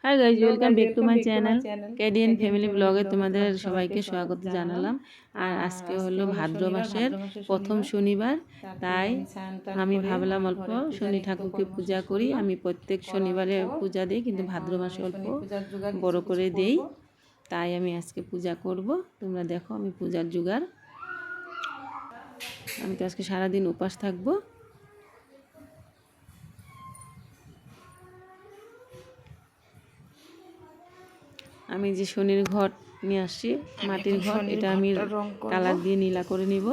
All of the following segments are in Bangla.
High guys, welcome back to my channel KDN family ব্লগে তোমাদের সবাইকে স্বাগত জানালাম। আর আজকে হলো ভাদ্র মাসের প্রথম শনিবার, তাই আমি ভাবলাম অল্প শনি ঠাকুরকে পূজা করি। আমি প্রত্যেক শনিবারে পূজা দিই, কিন্তু ভাদ্র মাসে অল্প বড় করে দেই, তাই আমি আজকে পূজা করব। তোমরা দেখো আমি পূজার জোগাড়। আমি তো আজকে সারাদিন উপাস থাকবো। আমি যে শনির ঘট নিয়ে আসছি, মাটির ঘট, এটা আমি কালার দিয়ে নীলা করে নিব।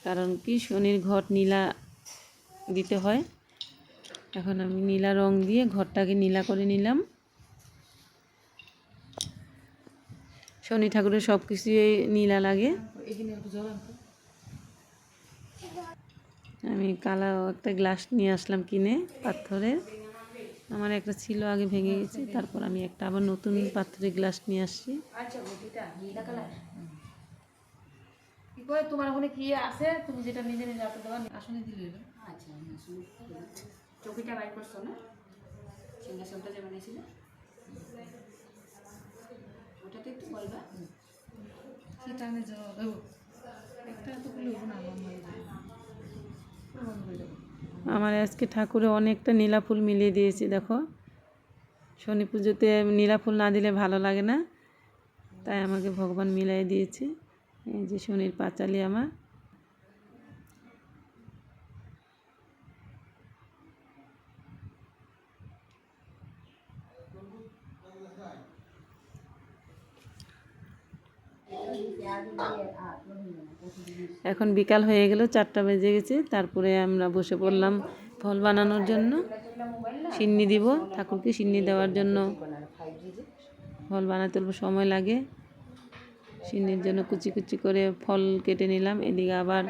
কারণ কি শনির ঘট নীলা দিতে হয়। এখন আমি নীলা রং দিয়ে ঘরটাকে নীলা করে নিলাম। শনি ঠাকুরের সব কিছুই নীলা লাগে। আমি কালা একটা গ্লাস নিয়ে আসলাম কিনে, পাথরের। আমার একটা ছিল, আগে ভেঙে গেছে, তারপর আমি একটা আবার নতুন পাত্রের গ্লাস নিয়ে আসছি। তোমার ওখানে কি আছে, তুমি যেটা নিজে নিজে হাতে দেওয়া আসনে দিলে। আচ্ছা, চৌকিটা বাই করছো না, সিংহাসনটা যে বানিয়েছিলে ওটাতে একটু বলবা কি টানে যাওয়া একটা এতগুলো না। আমার আজকে ঠাকুরে অনেকটা নীলা ফুল মিলিয়ে দিয়েছি। দেখো, শনি পুজোতে নীলা ফুল না দিলে ভালো লাগে না, তাই আমাকে ভগবান মিলাই দিয়েছে। এই যে শনির পাঁচালি আমার। এখন বিকাল হয়ে গেল, 4টা বেজে গেছে। তারপরে আমরা বসে পড়লাম ফল বানানোর জন্য। সিন্নি দিব ঠাকুরকে, সিন্নি দেওয়ার জন্য ফল বানাতে অল্প সময় লাগে। সিন্নির জন্য কুচি কুচি করে ফল কেটে নিলাম। এদিকে আবার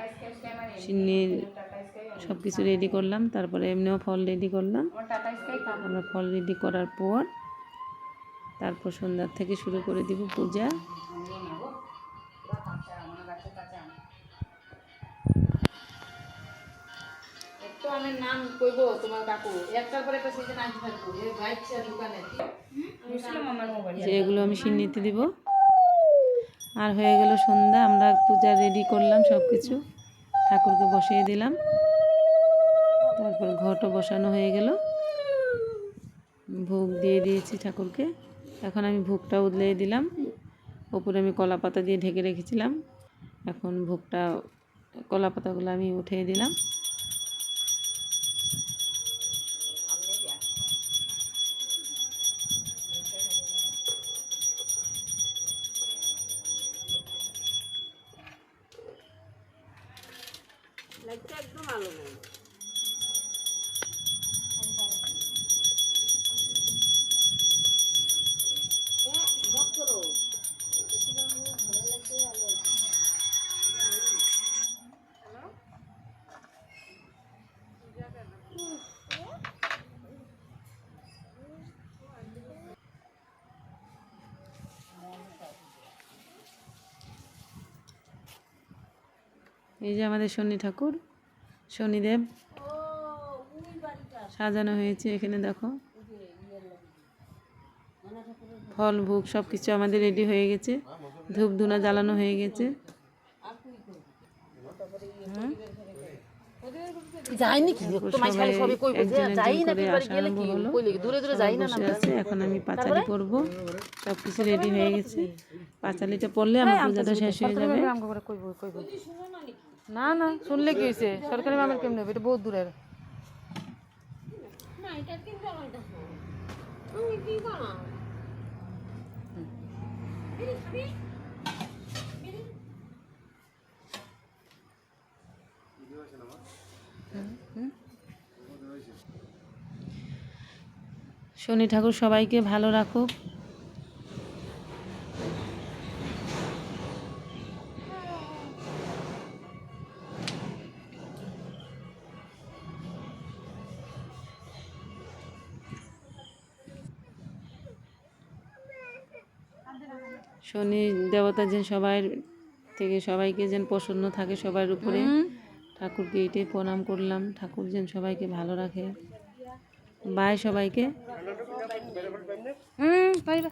সিন্নির সব কিছু রেডি করলাম, তারপরে এমনিও ফল রেডি করলাম। আমরা ফল রেডি করার পর তারপর সন্ধ্যার থেকে শুরু করে দিব পূজা। নাম কইব তোমার কাকু একটার পরে একটা সিজন আনতে থাকবো। এই বাইকটা দোকানে যে এগুলো আমি সিন্নিতে দিব। আর হয়ে গেল সন্ধ্যা, আমরা পূজা রেডি করলাম, সব কিছু ঠাকুরকে বসিয়ে দিলাম। তারপর ঘটও বসানো হয়ে গেল, ভোগ দিয়ে দিয়েছি ঠাকুরকে। এখন আমি ভোগটা উদলিয়ে দিলাম। ওপরে আমি কলা পাতা দিয়ে ঢেকে রেখেছিলাম, এখন ভোগটা কলা পাতাগুলো আমি উঠিয়ে দিলাম। একদম আলো নেই। এই যে আমাদের শনি ঠাকুর, শনিদেব সাজানো হয়েছে। এখানে দেখো ফল ভোগ সব কিছু আমাদের রেডি হয়ে গেছে। ধূপ ধুনা জ্বালানো হয়ে গেছে। এখন আমি পাঁচালি পরব, সব কিছু রেডি হয়ে গেছে। পাঁচালিটা পড়লে আমার পূজাটা শেষ হয়ে যাবে। না না, শুনলে কি হয়েছে, সরকারি মামের কেমন হবে, এটা বহুত দূরের। শনি ঠাকুর সবাইকে ভালো রাখুক। শনি দেবতা যেন সবাই থেকে সবাইকে যেন প্রসন্ন থাকে সবার উপরে। ঠাকুরকে এইটাই প্রণাম করলাম, ঠাকুর যেন সবাইকে ভালো রাখে। বাই সবাইকে। পাইবা